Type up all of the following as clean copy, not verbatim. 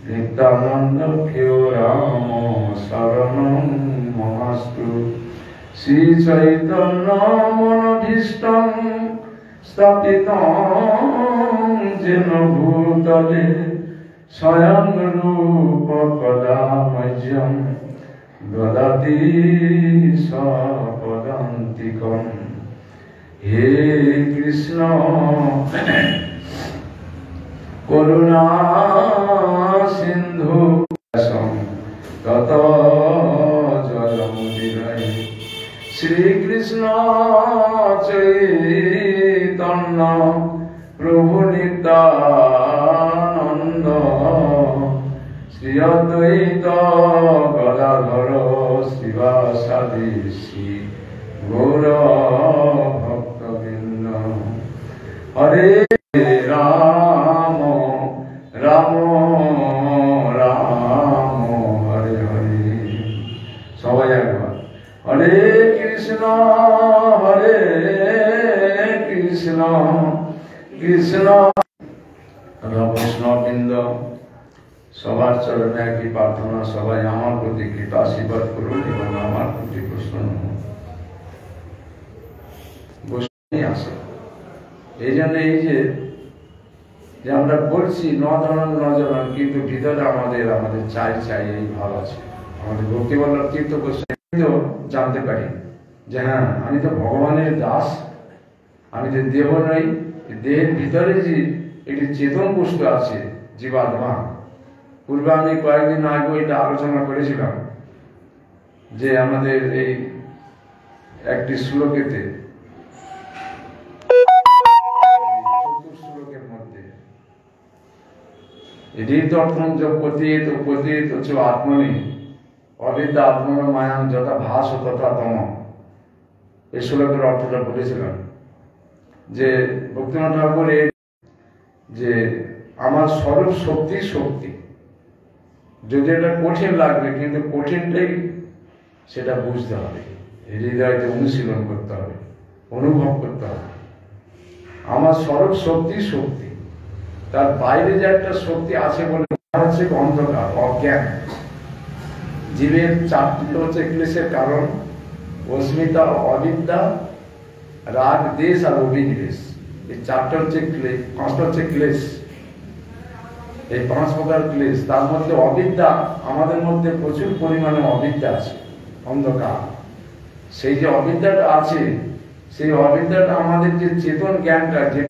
নিত্যানন্দ কেও রাম শরণং মহাস্তু। শ্রী চৈতন্য মনোভীষ্টং স্থাপিতং যেন ভূতলে স্বয়ং রূপ কদা মহ্যং দদাতি স্বপদান্তিকং। হে কৃষ্ণ করুণা সিন্ধু তত জলম বিনয়। শ্রীকৃষ্ণ চৈতন্য প্রভু নিত্যানন্দ শ্রী অদ্বৈত গদাধর শিবাসাদি শ্রী গৌর ভক্তবৃন্দ। হরে রাম রাম রাম হরে হরে। সবাই একবার হরে কৃষ্ণ কৃষ্ণ বৈষ্ণববৃন্দ, সবার চরণে একই প্রার্থনা, সবাই আমার প্রতি কৃপা আশীর্বাদ করুন এবং আমার প্রতি প্রশ্ন আসে। এই জন্য এই যে আমরা বলছি নজরান, কিন্তু ভিতরে আমাদের চাই এই ভাব আছে। আমাদের ভক্তি বল্লভ তীর্থ জানতে পারি যে হ্যাঁ, আমি তো ভগবানের দাস, আমি যে দেহ নই। দেহের ভিতরে যে একটি চেতন বস্তু আছে, জীবাত্মা। পূর্বে আমি কয়েকদিন আগে এটা আলোচনা করেছিলাম যে আমাদের এই একটি শ্লোকেতে, চতুর্শ্লোকের মধ্যে হৃদর্থম যোগপতিত উপতিত চ আত্মনি অবিদ্যা আত্মন মায়াং যথা ভাস তথা তম, এই শ্লোকের অর্থটা বলেছিলাম যে ভক্তিনাথ ঠাকুর যে আমার স্বরূপ শক্তি। যদি এটা কঠিন লাগবে, কিন্তু কঠিনটাই সেটা বুঝতে হবে, হৃদয়তে অনুশীলন করতে হবে, অনুভব করতে হবে। আমার স্বরূপ শক্তি, তার বাইরে যে একটা শক্তি আছে বলে হচ্ছে অন্ধকার, অজ্ঞান। জীবের চারটি হচ্ছে ক্লেশের কারণ: অস্মিতা, অবিদ্যা, রাগ, দেশ আর অভিনিবেশ। এই চারটা হচ্ছে পাঁচটা হচ্ছে ক্লেশ। এই 5 প্রকার ক্লেশ, তার মধ্যে অবিদ্যা, আমাদের মধ্যে প্রচুর পরিমাণে অবিদ্যা আছে, অন্ধকার। সেই যে অবিদ্যাটা আছে, সেই অবিদ্যাটা আমাদের যে চেতন জ্ঞানটা, যে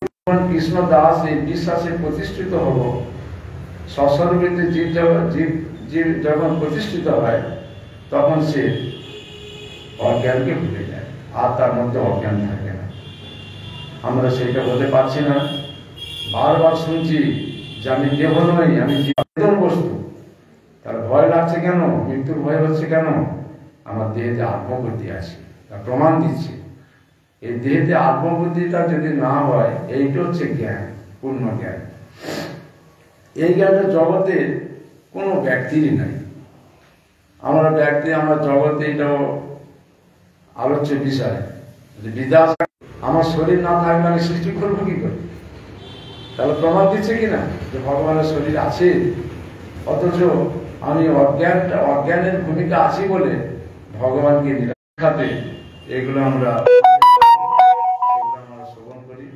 কৃষ্ণ দাস এই বিশ্বাসে প্রতিষ্ঠিত হব, সস্বরূপে জীব যখন প্রতিষ্ঠিত হয়, তখন সে অজ্ঞানকে ভুলে যায়, আর তার মধ্যে অজ্ঞান থাকে না। আমরা সেটা বলতে পারছি না। বারবার শুনছি যে আমি দেহ নই, আমি চেতন বস্তু। তার ভয় লাগছে কেন? মৃত্যুর ভয় হচ্ছে কেন? আমার দেহেতে আত্মবুদ্ধি আছে, তা প্রমাণ দিচ্ছে। এই দেহেতে আত্মবুদ্ধিটা যদি না হয়, এইটা হচ্ছে জ্ঞান, পূর্ণ জ্ঞান। এই জ্ঞানটা জগতে কোনো ব্যক্তিরই নাই। আমরা জগতে এটাও আলোচ্য বিষয়। বিদাস, আমার শরীর না থাকলে আমি সৃষ্টি করবো কি করে? তাহলে প্রমাণ দিচ্ছে কিনা যে ভগবানের শরীর আছে, অথচ আমি অজ্ঞানের ভূমিকা আছি বলে ভগবানকে নিরাখাতে এগুলো আমরা শ্রবণ করি।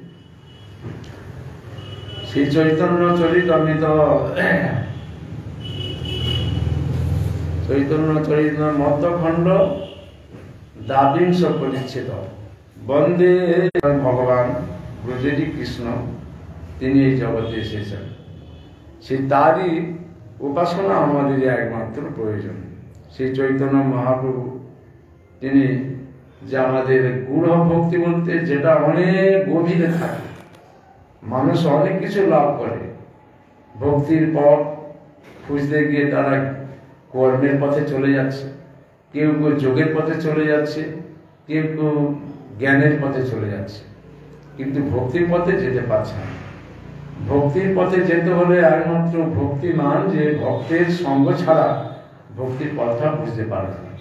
শ্রী চৈতন্য চরিতামৃত মধ্যখণ্ড 12 পরিচ্ছেদ। বন্দে ভগবান ব্রজেরই কৃষ্ণ, তিনি এই জগতে এসেছেন। সেই তারই উপাসনা আমাদের একমাত্র প্রয়োজন। সেই চৈতন্য মহাপ্রভু, তিনি যে আমাদের গূঢ় ভক্তি বলতে যেটা অনেক গভীরে থাকে, মানুষ অনেক কিছু লাভ করে। ভক্তির পথ খুঁজতে গিয়ে তারা কর্মের পথে চলে যাচ্ছে, কেউ যোগের পথে চলে যাচ্ছে, কেউ জ্ঞানের পথে চলে যাচ্ছে, কিন্তু ভক্তির পথে যেতে পারছে না। ভক্তির পথে যেতে হলে একমাত্র ভক্তিমান যে ভক্তের সঙ্গ ছাড়া ভক্তির পথটা বুঝতে পারবে না।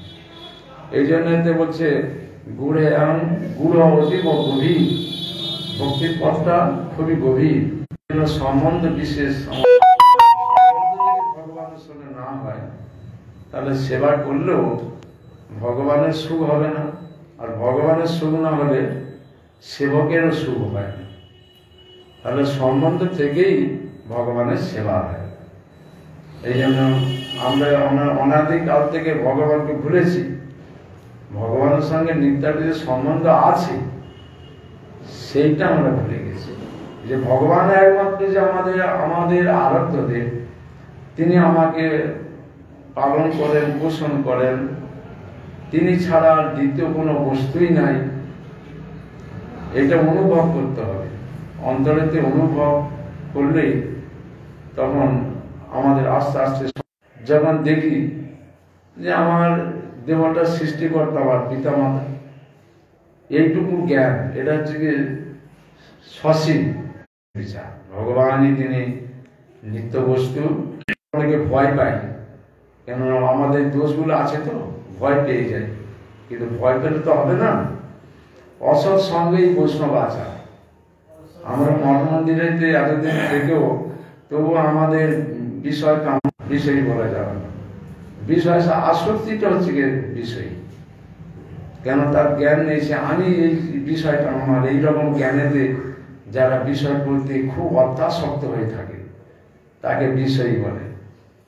এই জন্য বলছে গুড় অতীব গভীর, ভক্তির পথটা খুবই গভীর, সম্বন্ধ বিশেষ শুনে না হয় তাহলে সেবা করলেও ভগবানের সুখ হবে না, আর ভগবানের সুখ না হলে সেবকেরও সুখ হয় না। তাহলে সম্বন্ধ থেকেই ভগবানের সেবা হয়। এই জন্য আমরা অনাদিকাল থেকে ভগবানকে ভুলেছি। ভগবানের সঙ্গে নিত্যার যে সম্বন্ধ আছে সেইটা আমরা ভুলে গেছি, যে ভগবান একমাত্র যে আমাদের আরাধ্য দেব, তিনি আমাকে পালন করেন, পোষণ করেন, তিনি ছাড়া দ্বিতীয় কোনো বস্তুই নাই। এটা অনুভব করতে হবে, অন্তরেতে অনুভব করলেই তখন আমাদের আস্তে আস্তে যখন দেখি যে আমার দেহটা সৃষ্টিকর্তা আমার পিতা মাতা, এইটুকু জ্ঞান, এটা হচ্ছে কি সসীম বিচার। ভগবানই তিনি নিত্য বস্তু। অনেকে ভয় পায়, কেন আমাদের দোষগুলো আছে তো ভয় পেয়ে যায়, কিন্তু ভয় পেলে তো হবে না। অসৎ সঙ্গেই বৈষ্ণব আচার। আমরা মঠ মন্দিরেতে এতদিন থেকেও তবু আমাদের বিষয় বলা যাবে না। বিষয় আসক্তিটা হচ্ছে বিষয়, কেন তার জ্ঞান নেই। সে আমি এই বিষয়টা আমার এইরকম জ্ঞানেতে যারা বিষয় বলতে খুব অত্যাসক্ত হয়ে থাকে তাকে বিষয় বলে।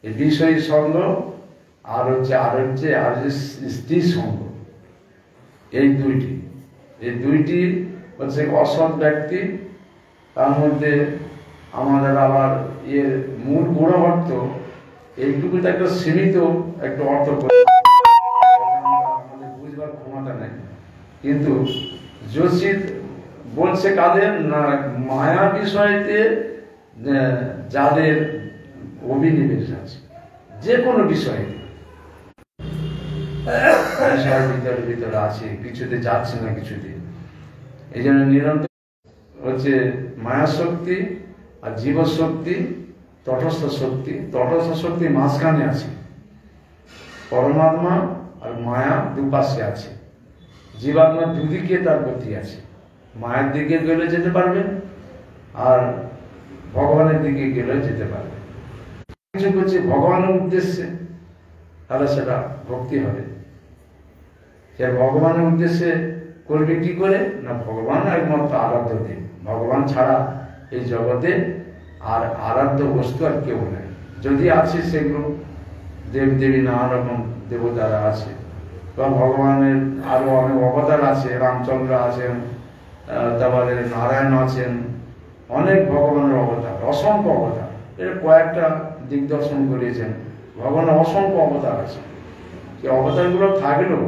এই বিষয় সঙ্গ আর হচ্ছে স্ত্রী সঙ্গ, এই দুইটি হচ্ছে অসৎ ব্যক্তি। তার মধ্যে আমাদের আবার মূল গুণ অর্থ এইটুকুতে একটা সীমিত একটা অর্থ আমাদের বুঝবার ক্ষমতা নেই। কিন্তু যোশিত বলছে কাদের না, মায়া বিষয়তে যাদের অভিনিবেশ আছে, যে কোনো বিষয়ে ভিতরে আছে, কিছুতে যাচ্ছে না কিছুতে। এই জন্য নিরন্তর হচ্ছে মায়া শক্তি আর জীব শক্তি, তটস্থ শক্তি। তটস্থ শক্তি মাঝখানে আছে, পরমাত্মা আর মায়া দুপাশে আছে। জীবাত্মা দুদিকে তার গতি আছে, মায়ের দিকে গেলে যেতে পারবে আর ভগবানের দিকে গেলে যেতে পারবে। কিছু করছে ভগবানের উদ্দেশ্যে, তাহলে সেটা ভক্তি হবে। সে ভগবানের উদ্দেশ্যে করবে কি করে না, ভগবান একমাত্র আরাধ্য দেব। ভগবান ছাড়া এই জগতে আর আরাধ্য বস্তু আর কেউ নেই। যদি আছে সেগুলো দেব দেবী, নানা রকম দেবতারা আছে, বা ভগবানের আরো অনেক অবতার আছে, রামচন্দ্র আছেন, তারপরে নারায়ণ আছেন, অনেক ভগবানের অবতার, অসংখ্য অবতার। এর কয়েকটা দিগদর্শন করিয়েছেন। ভগবানের অসংখ্য অবতার আছে। সেই অবতারগুলো থাকলেও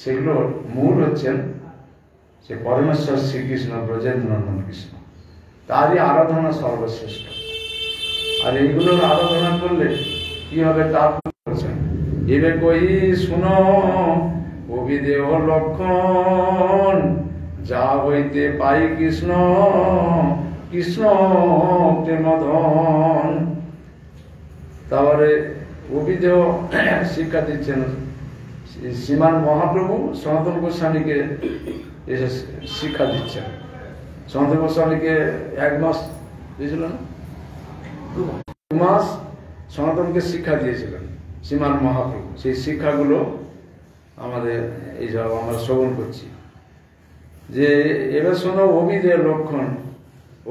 সেগুলোর মূল হচ্ছেন সে পরমেশ্বর শ্রীকৃষ্ণ, ব্রজেন্দ্র নন্দন কৃষ্ণ। তারই আরাধনা সর্বশ্রেষ্ঠ। আর এইগুলোর আরাধনা করলে কি হবে তা বলছেন। এবে কই শুনো অভিদেহ লক্ষণ, যা হইতে পাই কৃষ্ণ কৃষ্ণ প্রেমধন। তারপরে অভিদেহ শিক্ষা দিচ্ছেন শ্রীমান মহাপ্রভু সনাতন গোস্বামীকে এসে শিক্ষা দিচ্ছেন। সনাতন গোস্বামীকে 1 মাস দিয়েছিলেন, 2 মাস সনাতনকে শিক্ষা দিয়েছিলেন শ্রীমান মহাপ্রভু। সেই শিক্ষাগুলো আমাদের এই সব আমরা শ্রবণ করছি। যে এবার শোনো অভিদেহ লক্ষণ।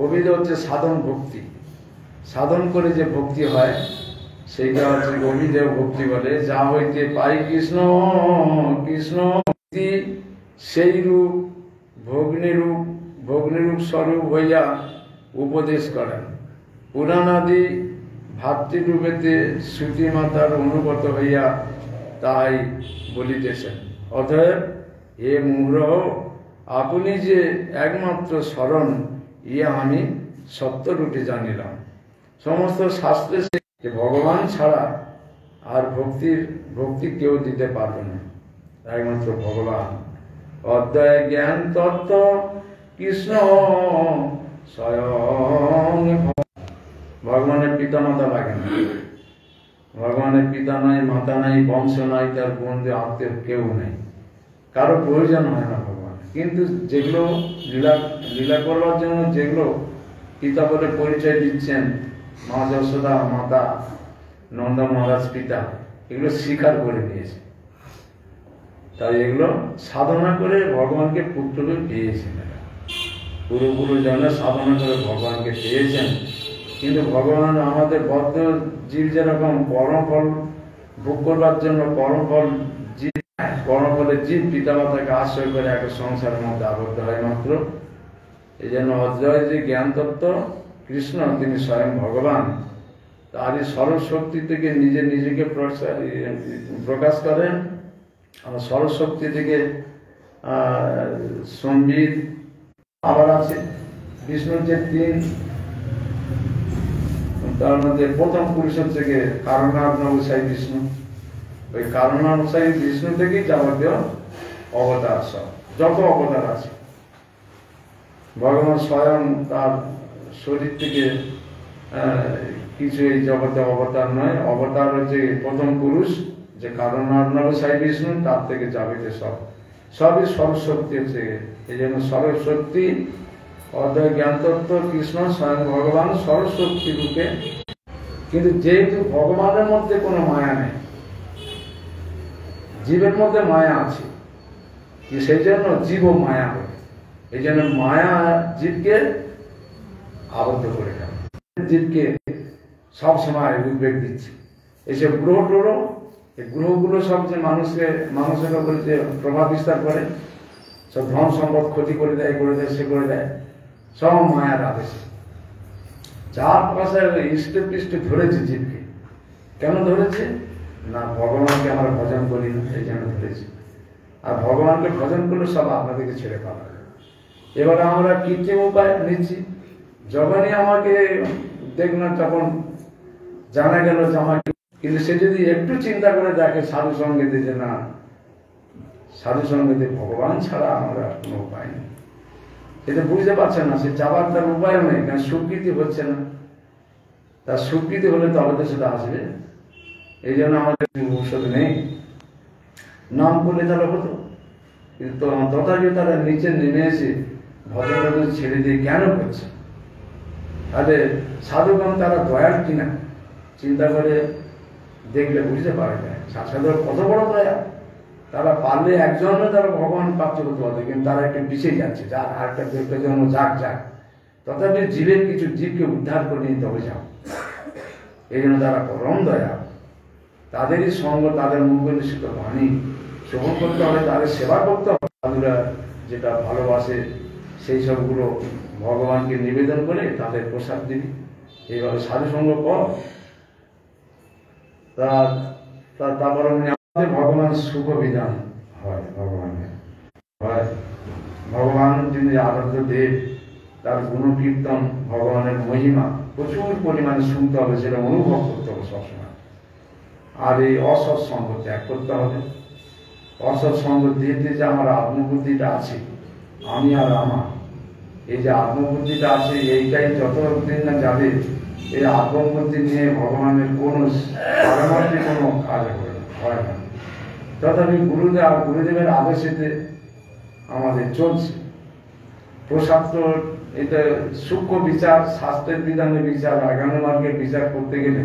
অভিদেহ হচ্ছে সাধন ভক্তি। সাধন করে যে ভক্তি হয় সেইটা হচ্ছে অভিদেহ ভক্তি বলে। যা হইতে পাই কৃষ্ণ কৃষ্ণ, সেই রূপ ভগ্নিরূপ স্বরূপ হইয়া উপদেশ করেন। পুরাণাদি ভাতৃরূপেতে শ্রুতি মাতার অনুগত হইয়া তাই বলিতেছেন। অতএব এ মূঢ়, আপনি যে একমাত্র শরণ, ইয়ে আমি সত্যরূপে জানিলাম। সমস্ত শাস্ত্রে যে ভগবান ছাড়া আর ভক্তি কেউ দিতে পারবে না, একমাত্র ভগবান। অদ্বয় জ্ঞান তত্ত্ব কৃষ্ণ স্বয়ং। ভগবানের পিতা মাতা লাগে না, ভগবানের পিতা নাই, মাতা নাই, বংশ নাই, তার বন্ধু আত্মীয় কেউ নেই, কারো প্রয়োজন হয় না ভগবান। কিন্তু যেগুলো লীলা করবার জন্য যেগুলো পিতা বলে পরিচয় দিচ্ছেন, মা যশোদা, মাতা নন্দা মহারাজ পিতা এগুলো স্বীকার করে নিয়েছে। তাই এগুলো সাধনা করে ভগবানকে পুত্রকে পেয়েছেন। পুরোপুরো জন্য সাধনা করে ভগবানকে পেয়েছেন। কিন্তু ভগবান আমাদের বদ্ধ জীব যেরকম কর্মফল ভোগ করবার জন্য কর্মফলের জীব পিতামাতাকে আশ্রয় করে একটা সংসারের মধ্যে আবদ্ধ হয় মাত্র। এই জন্য অদ্বয় যে জ্ঞান তত্ত্ব কৃষ্ণ, তিনি স্বয়ং ভগবান, তারই সরস্বতী থেকে নিজেকে প্রকাশ করেন। আর সরস্বতী থেকে সম্বিত আবার আছে বিষ্ণুর যে তিন, তার মধ্যে প্রথম পুরুষ হচ্ছে কারণাবসায়ী বিষ্ণু। ওই কারণাবসায়ী বিষ্ণু থেকেই যাবতীয় অবতার, সব যত অবতার আছে ভগবান স্বয়ং তার শরীর থেকে কিছু এই জগতে অবতার নয়। অবতার হচ্ছে প্রথম পুরুষ যে কারণাবসায়ী বিষ্ণু, তার থেকে যাবতীয় সবই সরস্বতী হচ্ছে। এই জন্য সরস্বতী অদ্বয় জ্ঞান তত্ত্ব কৃষ্ণ স্বয়ং ভগবান সরস্বতী রূপে। কিন্তু যেহেতু ভগবানের মধ্যে কোনো মায়া নেই, জীবের মধ্যে মায়া আছে, সেই জন্য জীব মায়া হয়। এই জন্য মায়া জীবকে আবদ্ধ করে দেয়, জীবকে সবসময় উদ্বেগ দিচ্ছে। এইসব গ্রহ ট্রহ, এই গ্রহগুলো সব যে মানুষের উপরে যে প্রভাব বিস্তার করে, সব ধন সম্পদ ক্ষতি করে দেয়, সে করে দেয়, সব মায়ার আদেশে। যার পাশে ইষ্টে পৃষ্ঠে ধরেছে জীবকে, কেন ধরেছে না ভগবানকে আমরা ভজন করি না, এই জন্য ধরেছি। আর ভগবানকে ভজন করলে সব আপনাদেরকে ছেড়ে পাওয়া যায়। এবারে আমরা কৃত্রিম উপায় নিচ্ছি। যখনই আমাকে দেখলাম তখন জানা গেল যে আমাকে, কিন্তু সে যদি একটু চিন্তা করে দেখে সাধু সঙ্গীতে, যে না সাধু সঙ্গীতে ভগবান ছাড়া আমরা কোনো উপায় নেই, এটা বুঝতে পারছে না, সে যাবার তার উপায় নেই, কারণ স্বীকৃতি হচ্ছে না। তার স্বীকৃতি হলে তবে তো সেটা আসবে। এই জন্য আমাদের ঔষধ নেই, নাম করলে তারা হতো, কিন্তু তথাপি তারা নিচে নেমে এসে ভজন ছেড়ে দিয়ে কেন করছে? তাহলে সাধুগণ তারা দয়াল কিনা চিন্তা করে দেখলে বুঝতে পারা যায়। সাধুরা কত বড় দয়া, তারা পারলে একজনে তারা ভগবান প্রাপ্ত করতে পারবে, কিন্তু তারা একটু পিছিয়ে যাচ্ছে, যার আরেকটা দেখতে জন্য যাক। তথাপি জীবের কিছু জীবকে উদ্ধার করে নিতে হবে যাও। এই জন্য তারা পরম দয়া, তাদেরই সঙ্গ, তাদের মুখ নিশ্চিত বাণী শ্রবণ করতে হবে, তাদের সেবা করতে হবে। সাধুরা যেটা ভালোবাসে সেই সবগুলো ভগবানকে নিবেদন করে তাদের প্রসাদ দিবি। এইভাবে সাধু সঙ্গ কর, তারপর ভগবান সুখ বিধান হয়। ভগবান যিনি আরাধ্য দেব, তার গুণকীর্তন, ভগবানের মহিমা প্রচুর পরিমাণে শুনতে হবে, সেটা অনুভব করতে হবে সবসময়। আর এই অসৎসঙ্গ ত্যাগ করতে হবে। অসৎসঙ্গ দিয়ে যে আমার আত্মবুদ্ধিটা আছে, আমি আর আমার, এই যে আত্মবুদ্ধিটা আছে, এইটাই যতদিন না যাবে, এই আত্মবুদ্ধি নিয়ে ভগবানের কোনো পারমার্থিক কোনো কাজ হয় না। তথাপি গুরুদেবের আদেশেতে আমাদের চলছে। প্রশাস্ত্র এটা সূক্ষ্ম বিচার, শাস্ত্রের বিধানে বিচার, আগামী মার্গের বিচার করতে গেলে,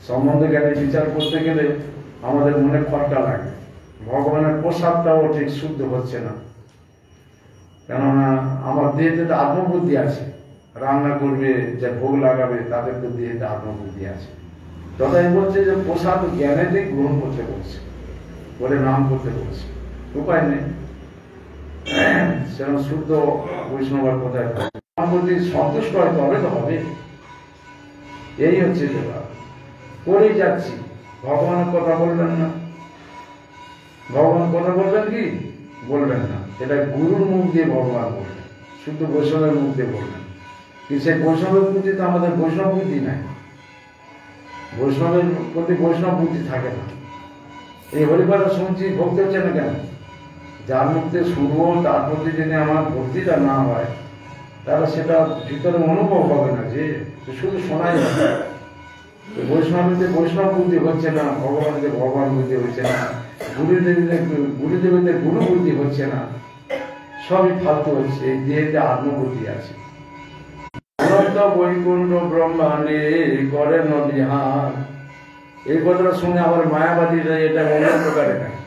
সম্বন্ধ জ্ঞানের বিচার করতে গেলে আমাদের মনে খটকা লাগে। ভগবানের প্রসাদটাও ঠিক শুদ্ধ হচ্ছে না, কেননা আমার দেহেতে তো আত্মবুদ্ধি আছে, রান্না করবে, যে ভোগ লাগাবে, তাদের তো দেহেতে আত্মবুদ্ধি আছে। তথাই বলছে যে প্রসাদ জ্ঞানেতে গ্রহণ করতে বলছে, বলে নাম করতে বলছে, উপায় নেই। সেরকম শুদ্ধ বৈষ্ণবের কোথায় নাম করতে সন্তুষ্ট হয় তবে তো হবে। এই হচ্ছে ব্যাপার, করেই যাচ্ছি। ভগবানের কথা বলবেন না, ভগবান কথা বলবেন কি বলবেন না, এটা গুরুর মুখ দিয়ে ভগবান বলবেন, শুধু বৈষ্ণবের মুখ দিয়ে বলবেন। কিন্তু সেই বৈষ্ণবের প্রতি তো আমাদের বৈষ্ণব বুদ্ধি নাই, বৈষ্ণবের প্রতি বৈষ্ণব বুদ্ধি থাকে না। এই হরিপাঠা শুনছি, ভক্তি হচ্ছে না কেন? যার মধ্যে শুনবো তার প্রতি যদি আমার ভক্তিটা না হয়, তাহলে সেটা ভিতরে অনুভব হবে না, যে শুধু শোনাই যাবে। বৈষ্ণবীতে বৈষ্ণব বুদ্ধি হচ্ছে না, ভগবানদের ভগবান বুদ্ধি হচ্ছে না, গুরুদেবীদের গুরু বুদ্ধি হচ্ছে না, সবই ফালতু হচ্ছে। এই দেহেতে আত্মবুদ্ধি আছে। বৈকুণ্ঠ ব্রহ্মাণ্ডে করেন বিহার, এই কথাটা শুনে আবার মায়াবাদীরা এটা অন্য প্রকারে নেয়।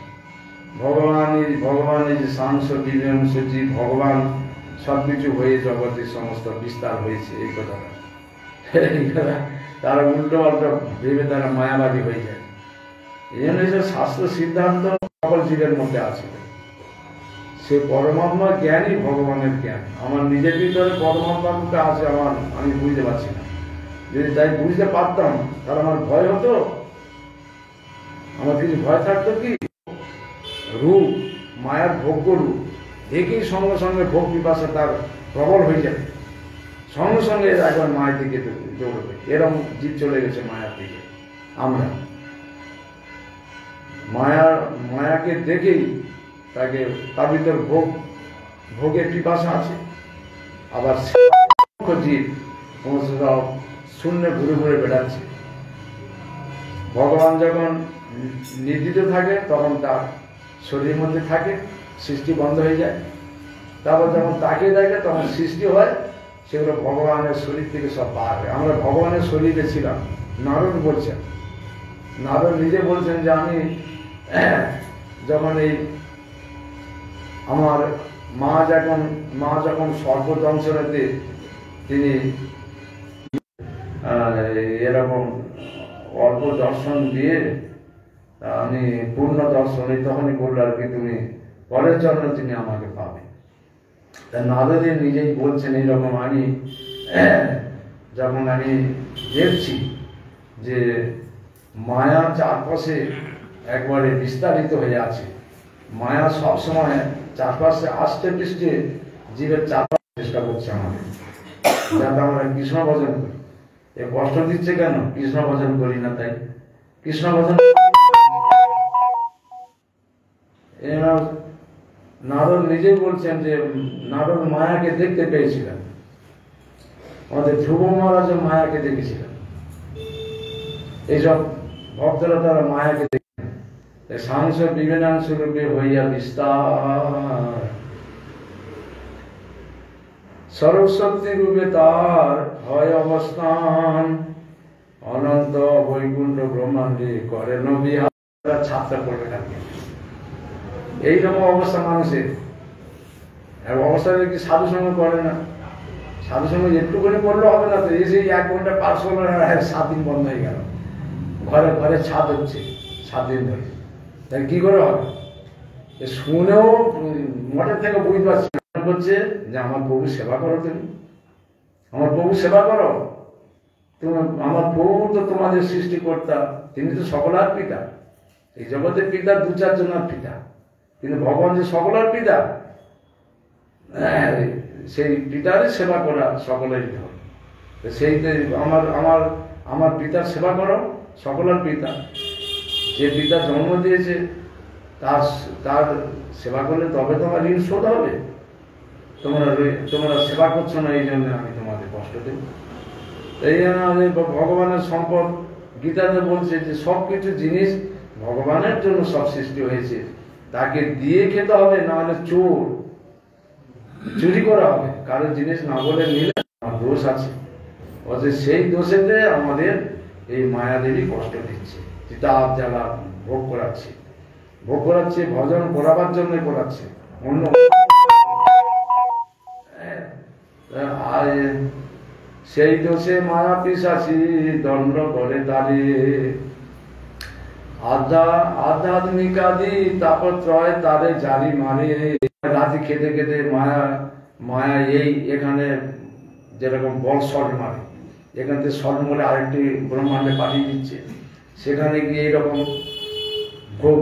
ভগবান এই যে সাংস বিভংসজি, ভগবান সবকিছু হয়ে জগতে সমস্ত বিস্তার হয়েছে, এই কথাটা তারা উল্টো পাল্টা ভেবে তারা মায়াবাদী হয়ে যায়। এই জন্য যে শাস্ত্র সিদ্ধান্ত সকল জীবের মধ্যে আছে। সে পরমাত্মার জ্ঞানই ভগবানের জ্ঞান। আমার নিজের ভিতরে পরমাত্মাটা আছে, আমি বুঝতে পারছি না। যদি তাই বুঝতে পারতাম তাহলে আমার ভয় হতো? আমার কিছু ভয় থাকতো কি? রূপ, মায়ার ভোগ্য রূপ দেখেই সঙ্গে সঙ্গে ভোগ পিপাসা তার প্রবল হয়ে যাবে, সঙ্গে সঙ্গে একবার মায়ের দিকে দৌড়বে। এরকম জীব চলে গেছে মায়ার দিকে। আমরা মায়াকে দেখেই তাকে তার ভিতর ভোগের পিপাসা আছে। আবার জীব সমস্ত শূন্যে ঘুরে ঘুরে বেড়াচ্ছে। ভগবান যখন নির্দিষ্ট থাকে তখন তার শরীরের মধ্যে থাকে, সৃষ্টি বন্ধ হয়ে যায়। তারপর যখন তাকে দেখে তখন সৃষ্টি হয়, সেগুলো ভগবানের শরীর থেকে সব বার হয়। আমরা ভগবানের শরীরে ছিলাম। নারদ বলছেন, নারদ নিজে বলছেন যে আমি যখন এই আমার মা যখন সর্বদংশনেতে তিনি এরকম অল্প দর্শন দিয়ে আমি পূর্ণ দর্শন, তখনই বললো আর কি তুমি পরের জন্য তুমি আমাকে পাবে। তা নারদে নিজেই বলছেন এইরকম আমি যখন আমি দেখছি যে মায়া চারপাশে একবারে বিস্তারিত হয়ে আছে, মায়া সবসময় চারপাশে আষ্টে পৃষ্ঠে জীবের চারপাশে চেষ্টা করছে আমাদের, যাতে আমরা কৃষ্ণ ভজন করি। এ কষ্ট দিচ্ছে কেন? কৃষ্ণ ভজন করি না তাই। কৃষ্ণ ভজন নারদ নিজেই বলছেন যে নারদ মায়াকে দেখতে পেয়েছিলেন। আমাদের ধ্রুব মহারাজ মায়াকে দেখেছিলেন। এইসব ভক্তরা তারা মায়াকে দেখেন। সাংস বিবেনাংশ রূপে হইয়া বিস্তার, সরস্বতী রূপে তার হয় অবস্থান, অনন্ত বৈকুণ্ঠ ব্রহ্মাণ্ডে করেন বিহার। ছাত্র করবে থাকে এইরকম অবস্থা মানুষের। অবস্থা কি সাধু সঙ্গে করে না? সাধু সঙ্গে একটুখানি করলে হবে না তো, এসে 1 ঘন্টা পাস করলো, 7 দিন বন্ধ হয়ে গেল। ঘরে ঘরে ছাদ হচ্ছে 7 দিন ধরে, তাই কি করে হবে? শুনেও মঠের থেকে বুঝতে পারছি করছে যে আমার প্রভু সেবা করো, তুমি আমার প্রভু সেবা করো। তুমি আমার প্রভু তো তোমাদের সৃষ্টিকর্তা, তিনি তো সকলার পিতা। এই জগতের পিতা 2-4 জনের পিতা, কিন্তু ভগবান যে সকলের পিতা, সেই পিতারই সেবা করা সকলেরই ধর্ম। সেই আমার পিতার সেবা করো, সকলের পিতা। যে পিতা জন্ম দিয়েছে তার সেবা করলে তবে তোমার ঋণ শোধ হবে। তোমরা সেবা করছো না, এই জন্য আমি তোমাদের কষ্ট দেব। এই জন্য ভগবানের সম্পদ গীতাতে বলছে যে সবকিছু জিনিস ভগবানের জন্য সব সৃষ্টি হয়েছে, তাকে দিয়ে খেতে হবে, না হলে চুরি করা হবে। কারো জিনিস না বলে নিলে আমার দোষ আছে। অথচ সেই দোষেতে আমাদের এই মায়াদেবী কষ্ট দিচ্ছে, তাপ জ্বালা ভোগ করাচ্ছে, ভজন করাবার জন্য করাচ্ছে। অন্য সেই দোষে মায়া পিশাচি দণ্ড করে তারে, আধ্যাত্মিকাদি তাপত্রয় তারে জারি মারে। রাতে খেতে খেতে মায়া এই এখানে যেরকম বল শট মারে, এখান থেকে শট মারে আরেকটি ব্রহ্মাণ্ডে পাঠিয়ে দিচ্ছে। সেখানে গিয়ে এইরকম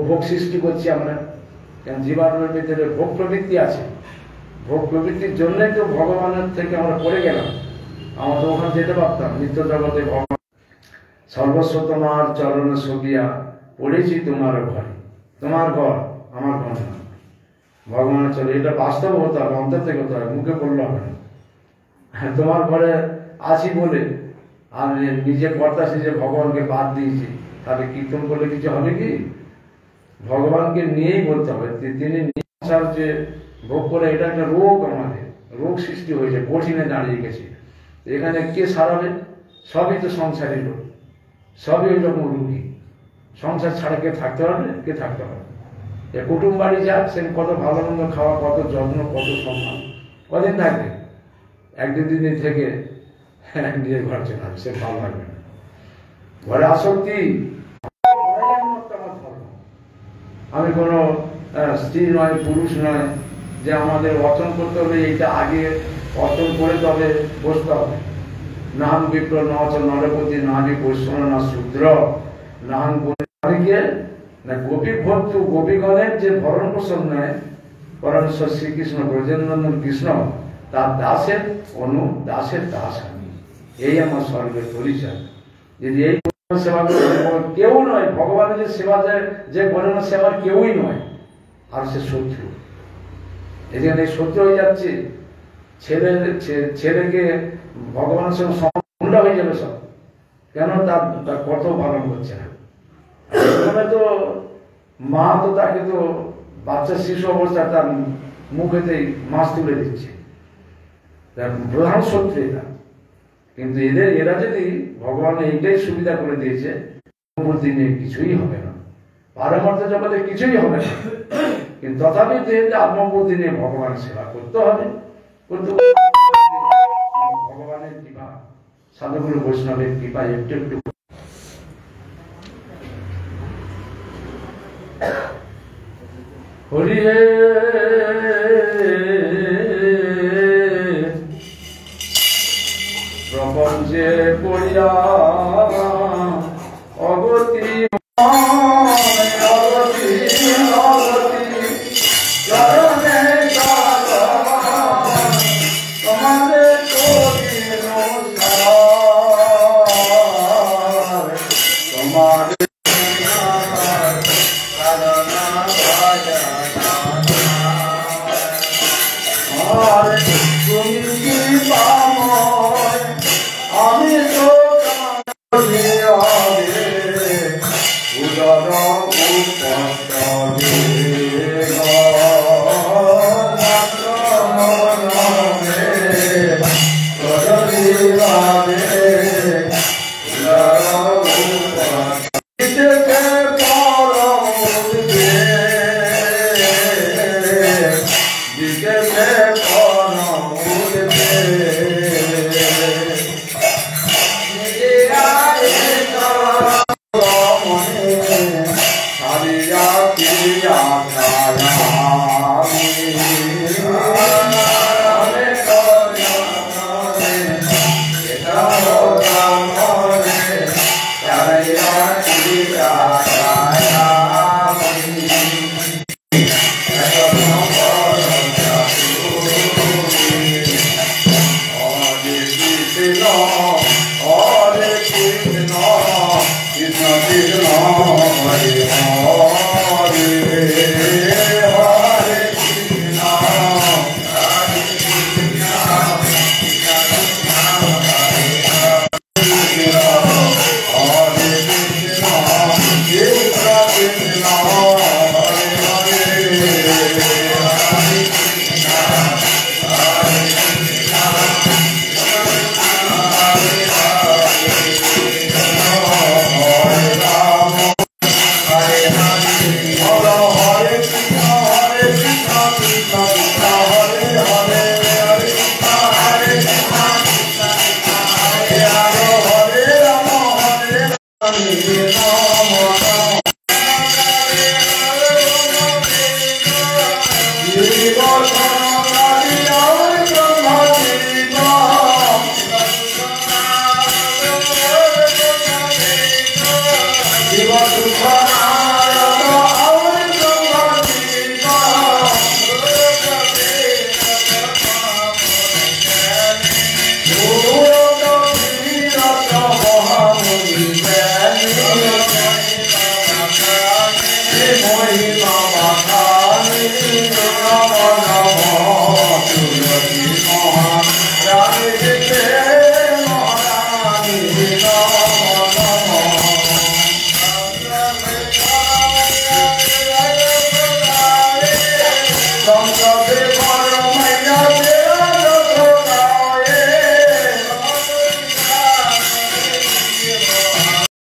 ভোগ সৃষ্টি করছি আমরা। কারণ জীবাত্মার ভিতরে ভোগ প্রবৃত্তি আছে, ভোগ প্রবৃত্তির জন্যই তো ভগবানের থেকে আমরা পড়ে গেলাম। আমরা তো ওখানে যেতে পারতাম। নিত্য জগতে ভগবান সর্বস্ব তোমার চরণে সবিয়া পড়েছি তোমার ঘরে। তোমার ঘর, আমার ঘর না। ভগবানের চলে, এটা বাস্তব হতে হবে, অন্তর থেকে হতে হবে, মুখে বললে হবে না। তোমার ঘরে আছি বলে আর নিজে কর্তাছি যে ভগবানকে বাদ দিয়েছি, তাহলে কীর্তন করলে কিছু হবে কি? ভগবানকে নিয়েই বলতে হবে। তিনি যে ভোগ করে, এটা একটা রোগ, আমাদের রোগ সৃষ্টি হয়েছে, কঠিনে দাঁড়িয়ে গেছে। এখানে কে সারাবে? সবই তো সংসারী লোক, সবই ওই রকম রুগী। সংসার ছাড়া কে থাকতে পারবে? কে থাকতে পারবে? কুটুম বাড়ি যাক, সে কত ভালো মন্দ খাওয়া, কত যত্ন, কত সম্মান, কদিন থাকবে? একদিন দিন থেকে নিজের ঘর চলে আসবে, সে ভালো লাগবে না। ঘরে আসক্তি। আমি কোনো স্ত্রী নয়, পুরুষ নয় যে আমাদের অর্জন করতে হবে, এইটা আগে অর্জন করে তবে বসতে হবে। নাম বিপ্র নচল নরপতি নারী বৈষ্ণব না শূদ্র নাম গিয়ে না গোপী ভক্তু গোপীগণের যে ভরণ পোষণ নেয় পরমেশ্বর শ্রীকৃষ্ণ ব্রজেন্দ্রনন্দন কৃষ্ণ, তার দাসের অনু, দাসের দাস আমি। এই আমার স্বর্গের পরিচয়। যদি এই সেবা কেউ নয়, ভগবানের যে সেবা যে বলে না, সেবার কেউই নয়, আর সে শত্রু। এখানে শত্রু হয়ে যাচ্ছে। ছেলেকে ভগবানের সঙ্গে হুন্ডা হয়ে যাবে সব। কেন? তার কত পালন করছে না। তো মা তো তাকে তো বাচ্চা শিশু অবস্থায় তার মুখেতেই মাছ তুলে দিচ্ছে, প্রধান শত্রু এটা। কিন্তু এরা যদি ভগবান এইটাই সুবিধা করে দিয়েছে, মূর্তি নিয়ে কিছুই হবে না, পারমার্থ জগতে কিছুই হবে না। কিন্তু তথাপি আত্মমূর্তি নিয়ে ভগবানের সেবা করতে হবে। ভগবানের কৃপা, সাধুগুরু বৈষ্ণবের কৃপা একটু একটু। হরি হে প্রপঞ্চে পড়িয়া অগতি অগতি অগতি চরণে তোমাদের তোমাদের আমি তো